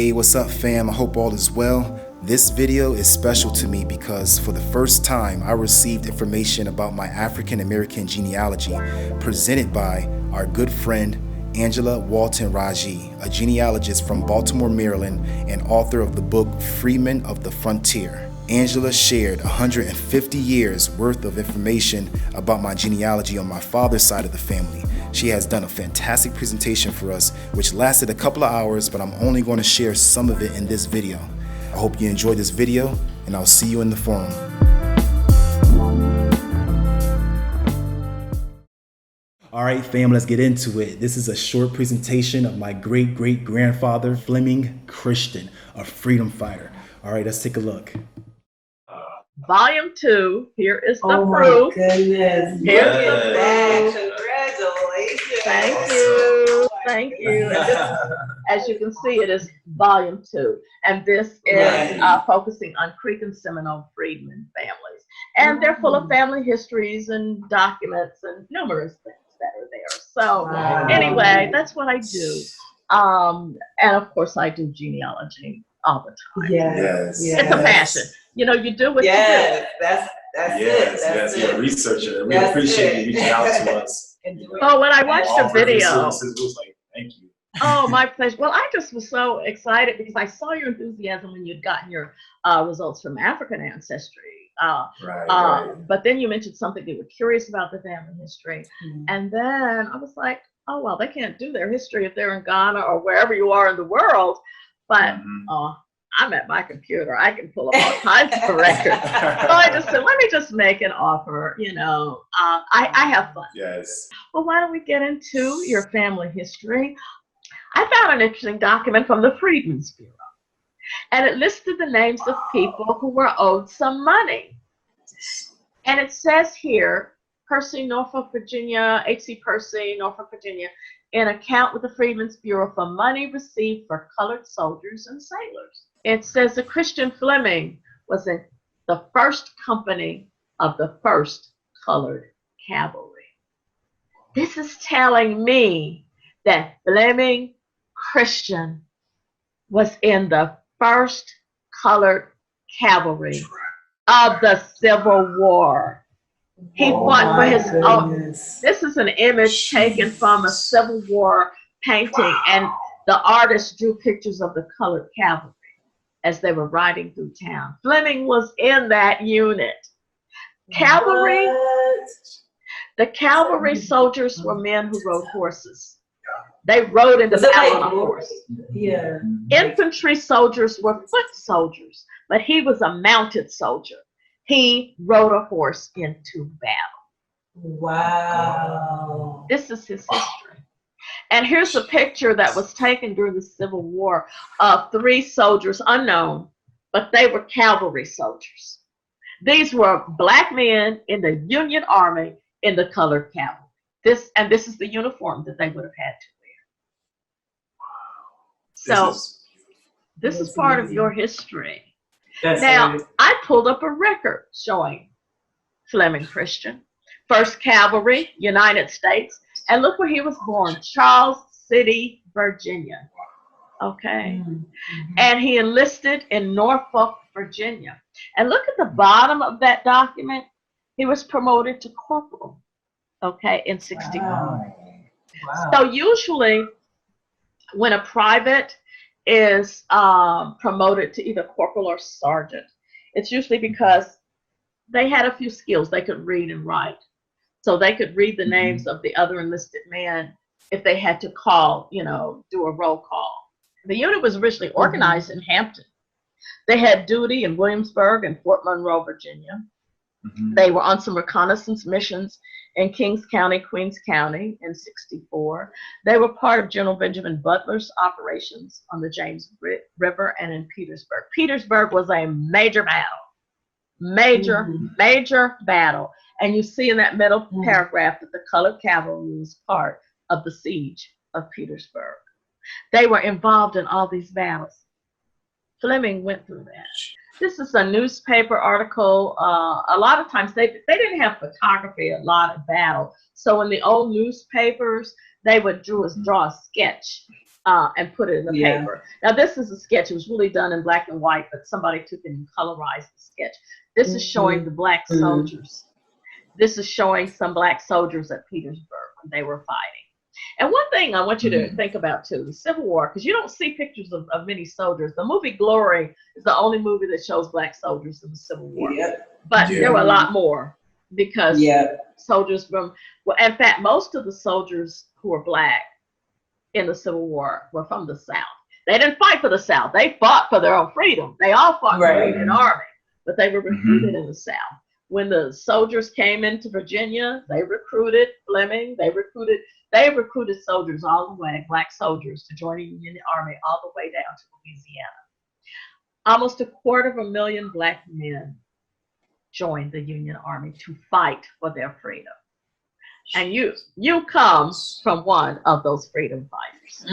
Hey, what's up fam? I hope all is well. This video is special to me because for the first time I received information about my African American genealogy presented by our good friend Angela Walton-Raji, a genealogist from Baltimore, Maryland, and author of the book Freedmen of the Frontier. Angela shared 150 years worth of information about my genealogy on my father's side of the family. She has done a fantastic presentation for us, which lasted a couple of hours, but I'm only going to share some of it in this video. I hope you enjoyed this video, and I'll see you in the forum. All right, fam, let's get into it. This is a short presentation of my great-great-grandfather, Fleming Christian, a freedom fighter. All right, let's take a look. Volume 2, here is the proof. Oh my goodness. Here's the Yes. proof. Congratulations. Thank you. Thank you. And this, as you can see, it is volume 2. And this is focusing on Creek and Seminole freedmen families. And they're full of family histories and documents and numerous things that are there. So anyway, that's what I do. And of course, I do genealogy all the time. Yes. It's a passion. You know, you do what you do. That's Yes, it. That's you're a it. researcher. We That's appreciate it. you reaching out to us. Oh, when I watched the Offer your video. services, we was like, thank you. Oh, my pleasure. Well, I just was so excited because I saw your enthusiasm when you'd gotten your results from African ancestry. But then you mentioned something that you were curious about the family history. And then I was like, oh, well, they can't do their history if they're in Ghana or wherever you are in the world. But I'm at my computer. I can pull up all kinds of records. So I just said, let me just make an offer. You know, I have fun. Yes. Well, why don't we get into your family history? I found an interesting document from the Freedmen's Bureau, and it listed the names of people who were owed some money. And it says here, Percy, Norfolk, Virginia, H.C. Percy, Norfolk, Virginia, in account with the Freedmen's Bureau for money received for colored soldiers and sailors. It says the Christian Fleming was in the first company of the first colored cavalry. This is telling me that Fleming Christian was in the first colored cavalry of the Civil War. He fought for his own. This is an image taken from a Civil War painting, and the artist drew pictures of the colored cavalry as they were riding through town. Fleming was in that unit. Cavalry, the cavalry soldiers were men who rode horses. They rode into battle on a horse. Infantry soldiers were foot soldiers, but he was a mounted soldier. He rode a horse into battle. Wow. This is his history. And here's a picture that was taken during the Civil War of 3 soldiers, unknown, but they were cavalry soldiers. These were black men in the Union Army in the colored cavalry. This is the uniform that they would have had to wear. So this is part of your history. Now, I pulled up a record showing Fleming Christian, 1st Cavalry, United States, and look where he was born, Charles City, Virginia. Okay. And he enlisted in Norfolk, Virginia. And look at the bottom of that document. He was promoted to corporal, okay, in 61. Wow. So usually when a private is promoted to either corporal or sergeant, it's usually because they had a few skills. They could read and write. So they could read the names of the other enlisted men if they had to call, you know, do a roll call. The unit was originally organized in Hampton. They had duty in Williamsburg and Fort Monroe, Virginia. They were on some reconnaissance missions in Kings County, Queens County in 64. They were part of General Benjamin Butler's operations on the James River and in Petersburg. Petersburg was a major battle. Major battle. And you see in that middle paragraph that the colored cavalry was part of the Siege of Petersburg. They were involved in all these battles. Fleming went through that. This is a newspaper article. A lot of times they didn't have photography a lot of battle. So in the old newspapers, they would draw a sketch and put it in the Yeah. paper. Now, this is a sketch. It was really done in black and white, but somebody took it and colorized the sketch. This is showing the black soldiers. This is showing some black soldiers at Petersburg when they were fighting. And one thing I want you to think about, too, the Civil War, because you don't see pictures of many soldiers. The movie Glory is the only movie that shows black soldiers in the Civil War. But there were a lot more because soldiers from, well, in fact, most of the soldiers who were black in the Civil War were from the South. They didn't fight for the South. They fought for their own freedom. They all fought for the Union Army, but they were recruited in the South. When the soldiers came into Virginia, they recruited Fleming. They recruited soldiers all the way, black soldiers, to join the Union Army all the way down to Louisiana. Almost 250,000 black men joined the Union Army to fight for their freedom. And you come from one of those freedom fighters.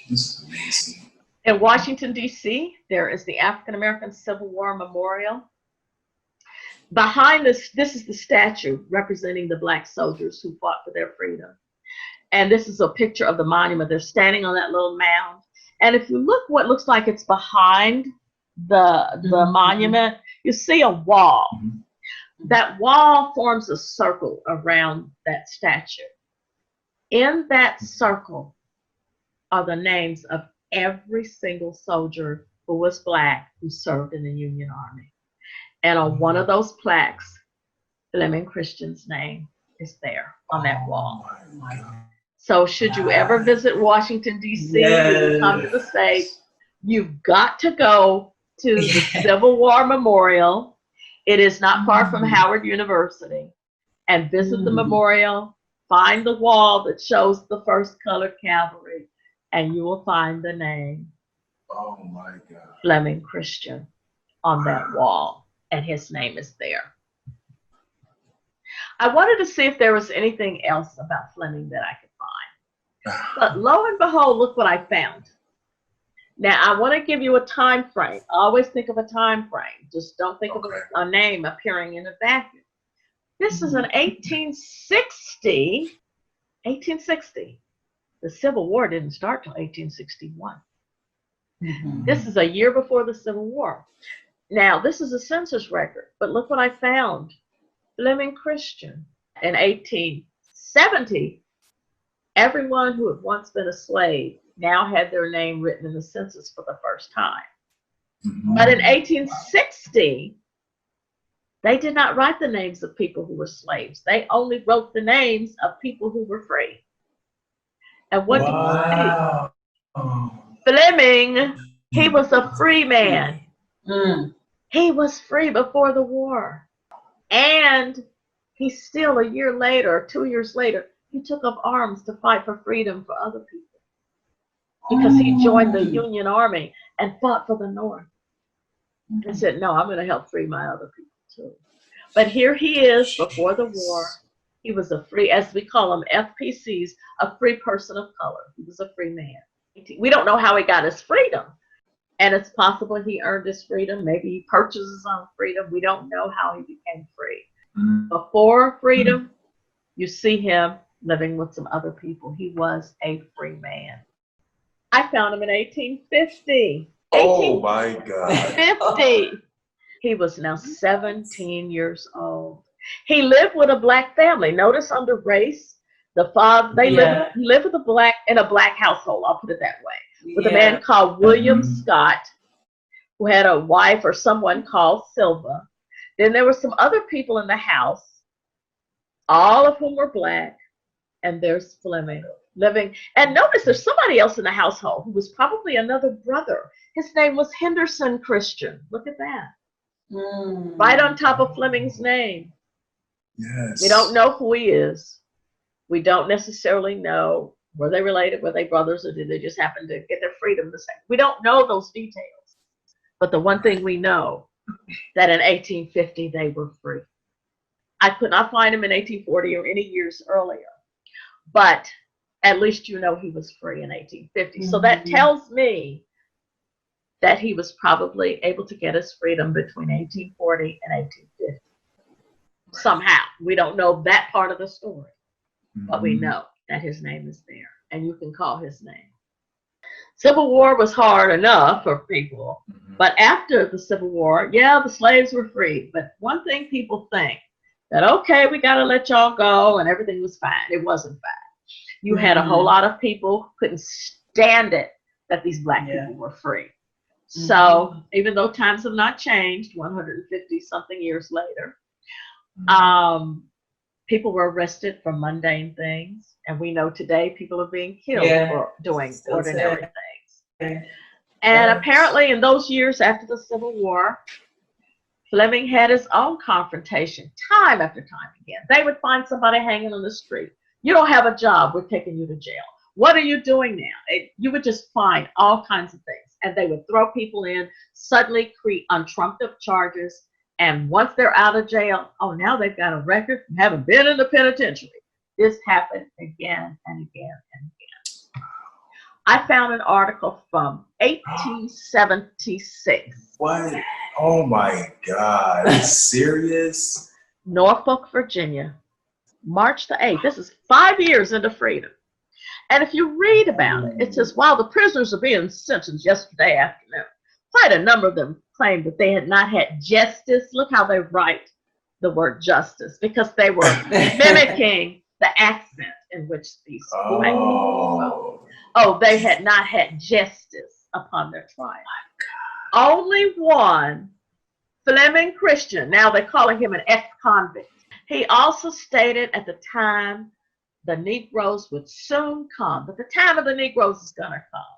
This is amazing. In Washington, D.C., there is the African American Civil War Memorial. Behind this is the statue representing the black soldiers who fought for their freedom. And this is a picture of the monument. They're standing on that little mound. And if you look what looks like it's behind the monument, you see a wall. That wall forms a circle around that statue. In that circle are the names of every single soldier who was black who served in the Union Army. And on one of those plaques, Fleming Christian's name is there on that wall. So should you ever visit Washington, D.C., you come to the States, you've got to go to the Civil War Memorial. It is not far from Howard University. And visit the memorial, find the wall that shows the 1st Colored Cavalry, and you will find the name Fleming Christian on that wall. And his name is there. I wanted to see if there was anything else about Fleming that I could find. But lo and behold, look what I found. Now, I want to give you a time frame. Always think of a time frame. Just don't think of a name appearing in a vacuum. This is an 1860. The Civil War didn't start till 1861. This is a year before the Civil War. Now, this is a census record, but look what I found. Fleming Christian. In 1870, everyone who had once been a slave now had their name written in the census for the first time. But in 1860, they did not write the names of people who were slaves. They only wrote the names of people who were free. And what do you see? Fleming, he was a free man. He was free before the war. And he still, a year later, 2 years later, he took up arms to fight for freedom for other people. Because he joined the Union Army and fought for the North. And said, no, I'm going to help free my other people too. But here he is before the war. He was a free, as we call them, FPCs, a free person of color. He was a free man. We don't know how he got his freedom. And it's possible he earned his freedom. Maybe he purchased his own freedom. We don't know how he became free. Before freedom, you see him living with some other people. He was a free man. I found him in 1850. Oh my God. 50. He was now 17 years old. He lived with a black family. Notice under race, the father, they lived with in a black household, I'll put it that way. With a man called William Scott, who had a wife or someone called Silva. Then there were some other people in the house, all of whom were black, and there's Fleming living. And notice there's somebody else in the household who was probably another brother. His name was Henderson Christian. Look at that. Right on top of Fleming's name. Yes. We don't know who he is. We don't necessarily know, were they related, were they brothers, or did they just happen to get their freedom the same? We don't know those details. But the one thing we know, that in 1850 they were free. I could not find him in 1840 or any years earlier. But at least you know he was free in 1850. So that tells me that he was probably able to get his freedom between 1840 and 1850. Somehow. We don't know that part of the story. But we know that his name is there. and you can call his name. Civil War was hard enough for people, but after the Civil War, yeah, the slaves were freed. But one thing people think that, okay, we got to let y'all go and everything was fine. It wasn't fine. You had a whole lot of people who couldn't stand it that these black people were free. So even though times have not changed 150 something years later, people were arrested for mundane things. And we know today people are being killed for doing ordinary things. And apparently in those years after the Civil War, Fleming had his own confrontation time after time again. They would find somebody hanging on the street. You don't have a job, we're taking you to jail. What are you doing now? You would just find all kinds of things. And they would throw people in, suddenly create untrumped up charges. And once they're out of jail, oh, now they've got a record from having been in the penitentiary. This happened again and again and again. I found an article from 1876. What? Oh my God. Are you serious? Norfolk, Virginia, March the 8th. This is 5 years into freedom. And if you read about it, it says, while the prisoners are being sentenced yesterday afternoon, quite a number of them claimed that they had not had justice. Look how they write the word justice, because they were mimicking the accent in which these black people spoke. Oh, they had not had justice upon their trial. Only one, Fleming Christian, now they're calling him an ex-convict. He also stated at the time the Negroes would soon come, but the time of the Negroes is gonna come.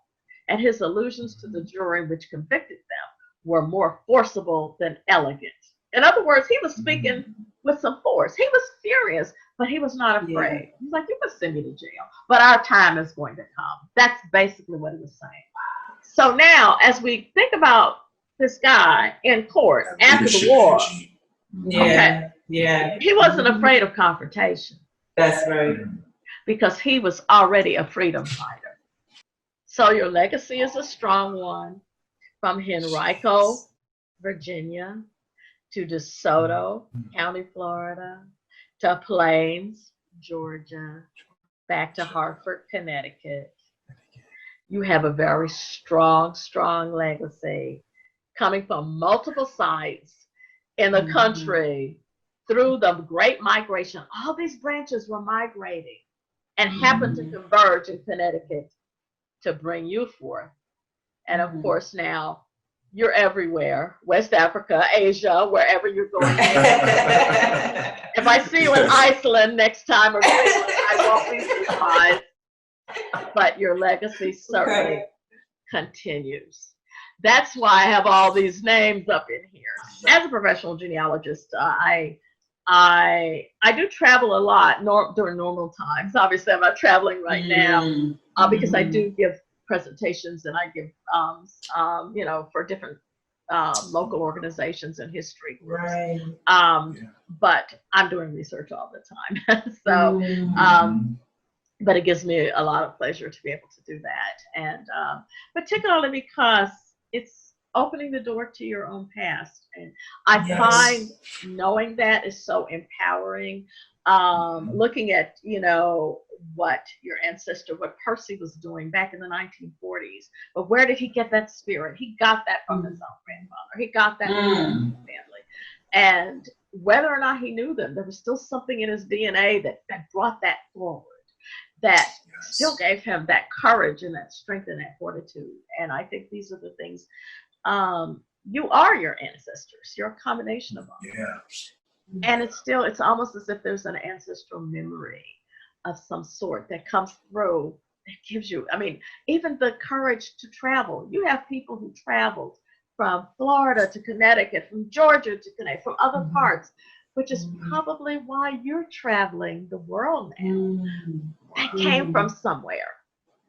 And his allusions to the jury which convicted them were more forcible than elegant. In other words, he was speaking with some force. He was furious, but he was not afraid. He's like, you can send me to jail, but our time is going to come. That's basically what he was saying. So now, as we think about this guy in court after the war, he wasn't afraid of confrontation. That's right. Because he was already a freedom fighter. So your legacy is a strong one, from Henrico, Virginia, to DeSoto County, Florida, to Plains, Georgia, back to Hartford, Connecticut. You have a very strong, strong legacy coming from multiple sites in the country through the Great Migration. All these branches were migrating and happened to converge in Connecticut to bring you forth. And of course, now you're everywhere, West Africa, Asia, wherever you're going. If I see you in Iceland next time or Greenland, I won't be surprised. But your legacy certainly continues. That's why I have all these names up in here. As a professional genealogist, I do travel a lot during normal times. Obviously, I'm not traveling right now because I do give presentations and I give, for different local organizations and history groups. But I'm doing research all the time. So, but it gives me a lot of pleasure to be able to do that. And particularly because it's opening the door to your own past. And I find knowing that is so empowering. Looking at, what your ancestor, what Percy was doing back in the 1940s. But where did he get that spirit? He got that from his own grandfather. He got that from his own family. And whether or not he knew them, there was still something in his DNA that brought that forward, that still gave him that courage and that strength and that fortitude. And I think these are the things, you are your ancestors. You're a combination of them. And it's almost as if there's an ancestral memory of some sort that comes through that gives you, even the courage to travel. You have people who traveled from Florida to Connecticut, from Georgia to Connecticut, from other parts, which is probably why you're traveling the world now. That came from somewhere.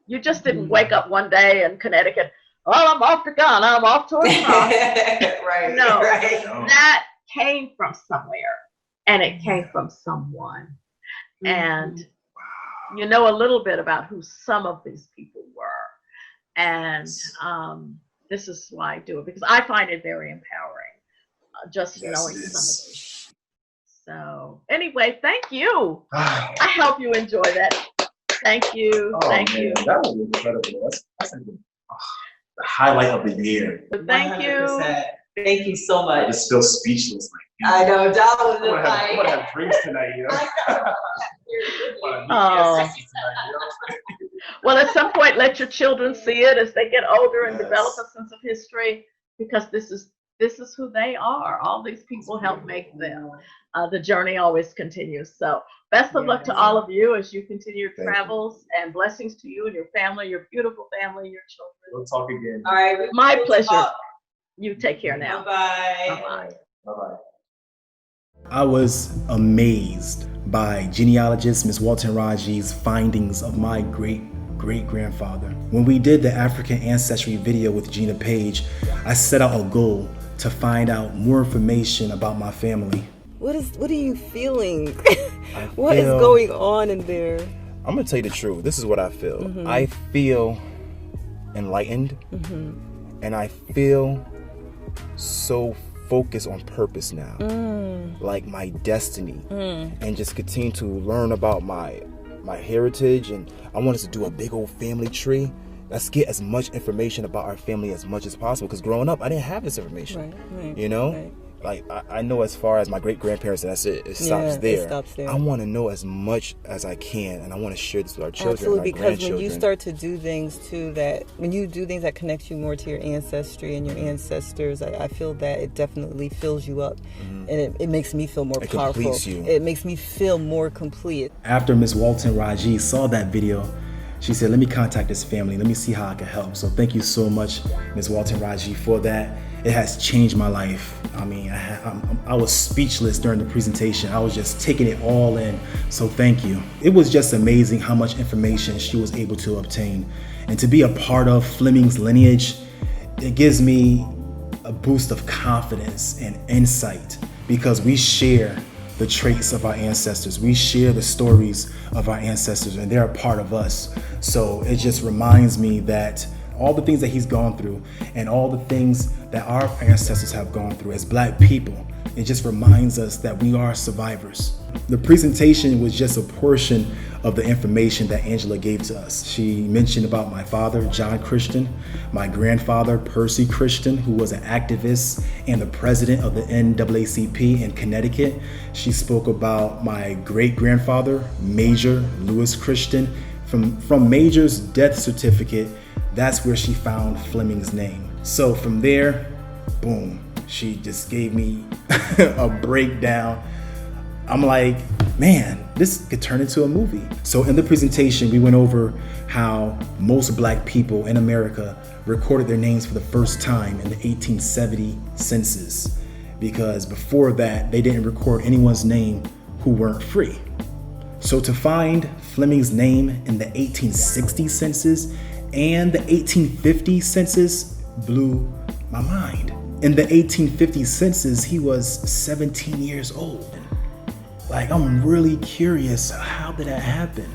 You just didn't wake up one day in Connecticut, oh, I'm off to Ghana, I'm off to a That came from somewhere, and it came from someone. And you know a little bit about who some of these people were. And this is why I do it, because I find it very empowering, just knowing some of this. So anyway, thank you. I hope you enjoy that Thank you. Oh, Thank man, you. that was incredible. That's like the highlight of the year. Thank you. 100%. Thank you so I much. just feel speechless. I know, John was I'm gonna just have, like. drinks tonight, you know? Oh. Well, at some point, let your children see it as they get older and develop a sense of history, because this is who they are. All these people help make them. The journey always continues. So best of luck to all of you as you continue your travels, and blessings to you and your family, your beautiful family, your children. We'll talk again. All right. My pleasure. You take care now. Bye-bye. Bye-bye. Bye-bye. I was amazed by genealogist Ms. Walton-Raji's findings of my great-great-grandfather. When we did the African ancestry video with Gina Page, I set out a goal to find out more information about my family. What are you feeling? What is going on in there? I'm gonna tell you the truth. This is what I feel. Mm-hmm. I feel enlightened, and I feel so focused on purpose now, like my destiny, and just continue to learn about my heritage. And I want us to do a big old family tree. Let's get as much information about our family as much as possible, because growing up I didn't have this information. Right, you know, right. Like I know as far as my great-grandparents, that's it. It stops there. It stops there. I want to know as much as I can, and I want to share this with our children. Absolutely, and our because when you start to do things too, when you do things that connect you more to your ancestry and your ancestors, I feel that it definitely fills you up, and it makes me feel more powerful. Completes you. It makes me feel more complete. After Ms. Walton-Raji saw that video, she said, let me contact this family. Let me see how I can help. So thank you so much, Ms. Walton-Raji, for that. It has changed my life. I mean, I was speechless during the presentation. I was just taking it all in. So thank you. It was just amazing how much information she was able to obtain. And to be a part of Fleming's lineage, it gives me a boost of confidence and insight, because we share the traits of our ancestors. We share the stories of our ancestors, and they're a part of us. So it just reminds me that all the things that he's gone through and all the things that our ancestors have gone through as Black people, it just reminds us that we are survivors. The presentation was just a portion of the information that Angela gave to us. She mentioned about my father, John Christian, my grandfather, Percy Christian, who was an activist and the president of the NAACP in Connecticut. She spoke about my great-grandfather, Major Lewis Christian. From Major's death certificate, that's where she found Fleming's name. So from there, boom, she just gave me a breakdown. I'm like, man, this could turn into a movie. So in the presentation, we went over how most Black people in America recorded their names for the first time in the 1870 census, because before that, they didn't record anyone's name who weren't free. So to find Fleming's name in the 1860 census and the 1850 census blew my mind. In the 1850 census, he was 17 years old. Like, I'm really curious, how did that happen?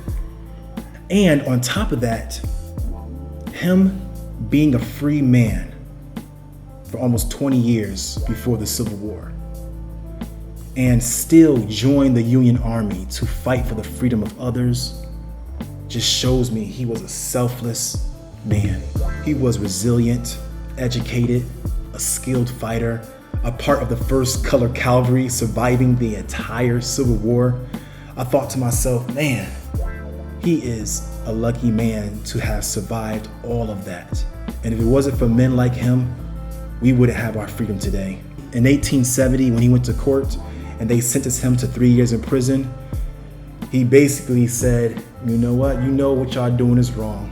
And on top of that, him being a free man for almost 20 years before the Civil War, and still join the Union Army to fight for the freedom of others, just shows me he was a selfless man. He was resilient, educated, a skilled fighter, a part of the 1st Color Cavalry, surviving the entire Civil War. I thought to myself, man, he is a lucky man to have survived all of that. And if it wasn't for men like him, we wouldn't have our freedom today. In 1870, when he went to court and they sentenced him to 3 years in prison, he basically said, you know what y'all doing is wrong.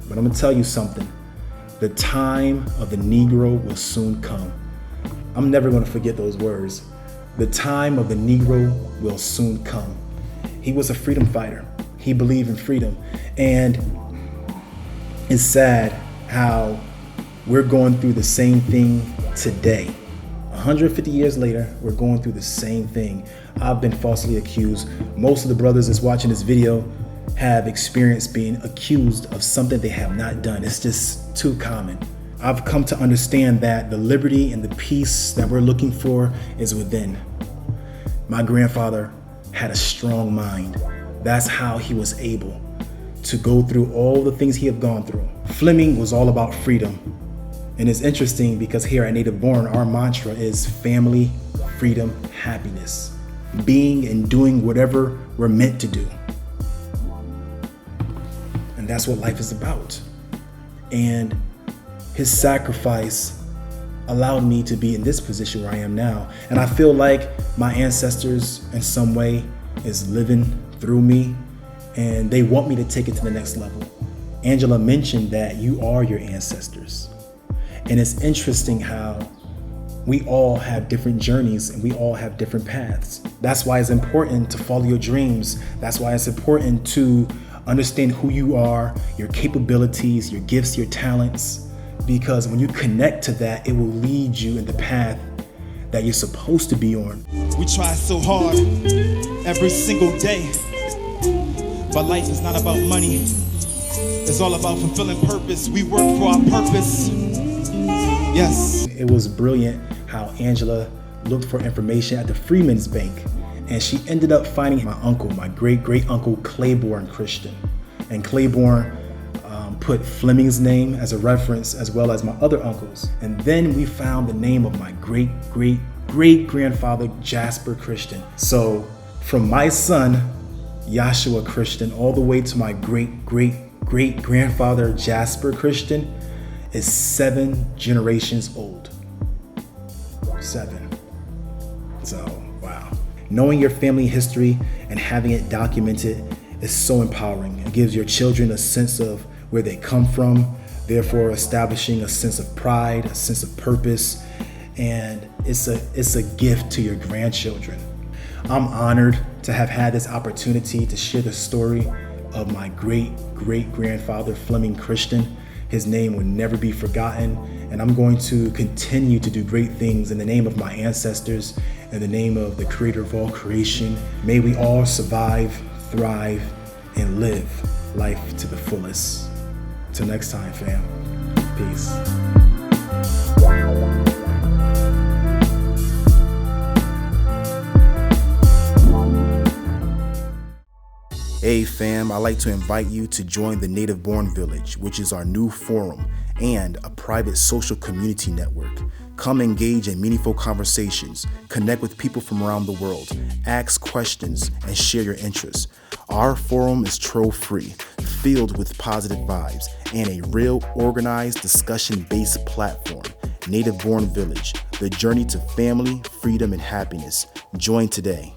But I'm gonna tell you something. The time of the Negro will soon come. I'm never gonna forget those words. The time of the Negro will soon come. He was a freedom fighter. He believed in freedom. And it's sad how we're going through the same thing today. 150 years later, we're going through the same thing. I've been falsely accused. Most of the brothers that's watching this video have experienced being accused of something they have not done. It's just too common. I've come to understand that the liberty and the peace that we're looking for is within. My grandfather had a strong mind. That's how he was able to go through all the things he had gone through. Fleming was all about freedom. And it's interesting because here at Native Borne, our mantra is family, freedom, happiness. Being and doing whatever we're meant to do. And that's what life is about. And his sacrifice allowed me to be in this position where I am now. And I feel like my ancestors in some way is living through me, and they want me to take it to the next level. Angela mentioned that you are your ancestors. And it's interesting how we all have different journeys and we all have different paths. That's why it's important to follow your dreams. That's why it's important to understand who you are, your capabilities, your gifts, your talents, because when you connect to that, it will lead you in the path that you're supposed to be on. We try so hard every single day, but life is not about money. It's all about fulfilling purpose. We work for our purpose. Yes. It was brilliant how Angela looked for information at the Freedmen's Bank, and she ended up finding my uncle, my great-great-uncle Clayborn Christian. And Clayborn put Fleming's name as a reference, as well as my other uncles. And then we found the name of my great-great-great-grandfather, Jasper Christian. So from my son, Joshua Christian, all the way to my great-great-great-grandfather, Jasper Christian, is 7 generations old. 7. So, wow. Knowing your family history and having it documented is so empowering. It gives your children a sense of where they come from, therefore establishing a sense of pride, a sense of purpose, and it's a gift to your grandchildren. I'm honored to have had this opportunity to share the story of my great-great-grandfather, Fleming Christian. His name will never be forgotten, and I'm going to continue to do great things in the name of my ancestors, in the name of the creator of all creation. May we all survive, thrive, and live life to the fullest. Till next time, fam. Peace. Hey fam, I'd like to invite you to join the Native Borne Village, which is our new forum and a private social community network. Come engage in meaningful conversations, connect with people from around the world, ask questions, and share your interests. Our forum is troll-free, filled with positive vibes, and a real organized discussion-based platform. Native Borne Village, the journey to family, freedom, and happiness. Join today.